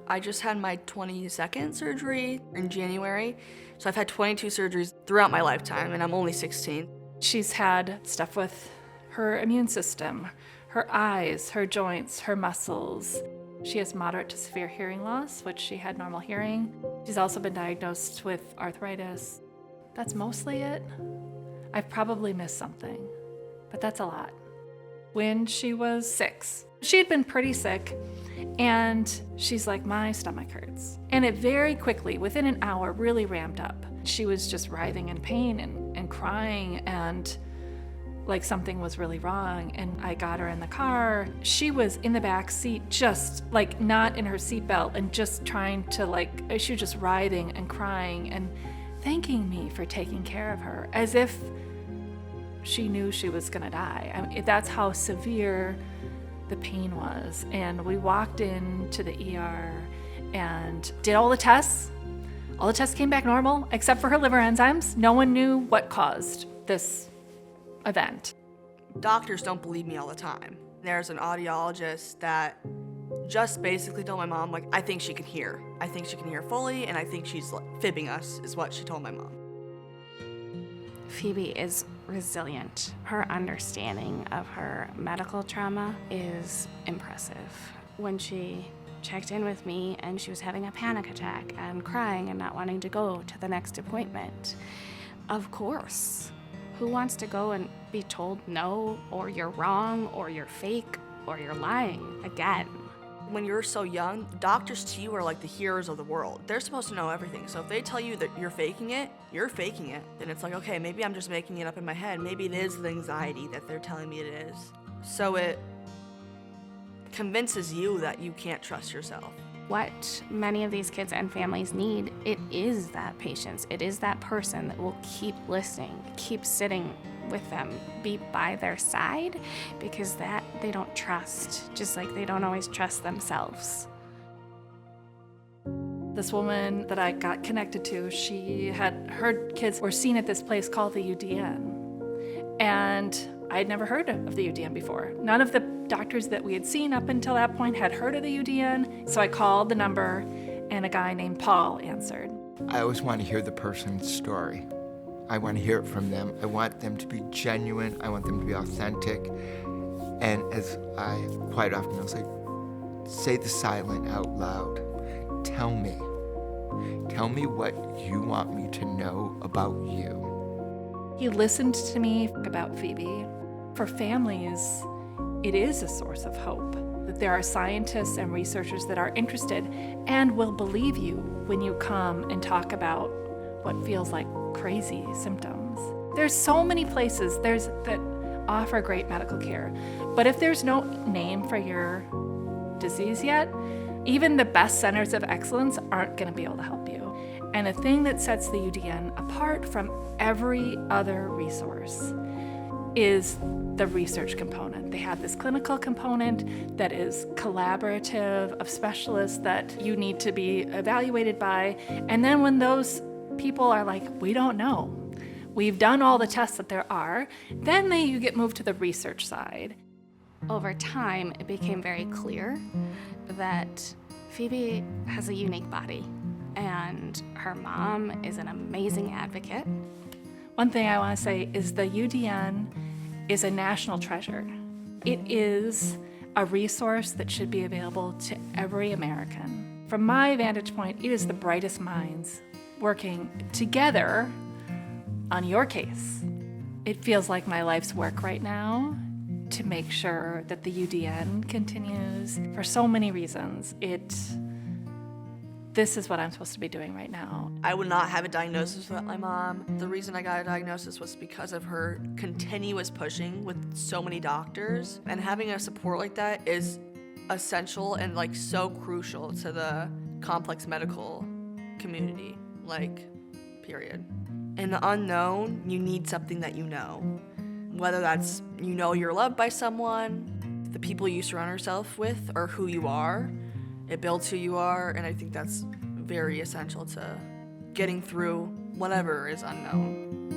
I just had my 22nd surgery in January, so I've had 22 surgeries throughout my lifetime, and I'm only 16. She's had stuff with her immune system, her eyes, her joints, her muscles. She has moderate to severe hearing loss, which she had normal hearing. She's also been diagnosed with arthritis. That's mostly it. I've probably missed something, but that's a lot. When she was 6, she had been pretty sick, and she's like, my stomach hurts. And it very quickly, within an hour, really ramped up. She was just writhing in pain and crying, and like something was really wrong. And I got her in the car. She was in the back seat, just like not in her seatbelt, and just trying to she was just writhing and crying and thanking me for taking care of her, as if she knew she was gonna die. I mean, that's how severe the pain was. And we walked into the ER and did all the tests. All the tests came back normal, except for her liver enzymes. No one knew what caused this event. Doctors don't believe me all the time. There's an audiologist that just basically told my mom, like, I think she can hear. I think she can hear fully, and I think she's fibbing us, is what she told my mom. Phoebe is resilient. Her understanding of her medical trauma is impressive. When she checked in with me and she was having a panic attack and crying and not wanting to go to the next appointment, of course, who wants to go and be told no, or you're wrong, or you're fake, or you're lying again? When you're so young, doctors to you are like the heroes of the world. They're supposed to know everything. So if they tell you that you're faking it, then it's like, okay, maybe I'm just making it up in my head. Maybe it is the anxiety that they're telling me it is. So it convinces you that you can't trust yourself. What many of these kids and families need, it is that patience. It is that person that will keep listening, keep sitting with them, be by their side, because that they don't trust, just like they don't always trust themselves. This woman that I got connected to, her kids were seen at this place called the UDN. And I had never heard of the UDN before. None of the doctors that we had seen up until that point had heard of the UDN. So I called the number, and a guy named Paul answered. I always want to hear the person's story. I want to hear it from them. I want them to be genuine. I want them to be authentic. And as I quite often will say the silent out loud. Tell me what you want me to know about you. He listened to me about Phoebe. For families, it is a source of hope that there are scientists and researchers that are interested and will believe you when you come and talk about what feels like crazy symptoms. There's so many places that offer great medical care, but if there's no name for your disease yet, even the best centers of excellence aren't going to be able to help you. And the thing that sets the UDN apart from every other resource is the research component. They have this clinical component that is collaborative of specialists that you need to be evaluated by. And then when those people are like, we don't know, we've done all the tests that there are, then you get moved to the research side. Over time, it became very clear that Phoebe has a unique body, and her mom is an amazing advocate. One thing I want to say is the UDN is a national treasure. It is a resource that should be available to every American. From my vantage point, it is the brightest minds working together on your case. It feels like my life's work right now to make sure that the UDN continues for so many reasons. This is what I'm supposed to be doing right now. I would not have a diagnosis without my mom. The reason I got a diagnosis was because of her continuous pushing with so many doctors. And having a support like that is essential and so crucial to the complex medical community, period. In the unknown, you need something that you know. Whether that's you're loved by someone, the people you surround yourself with are who you are. It builds who you are, and I think that's very essential to getting through whatever is unknown.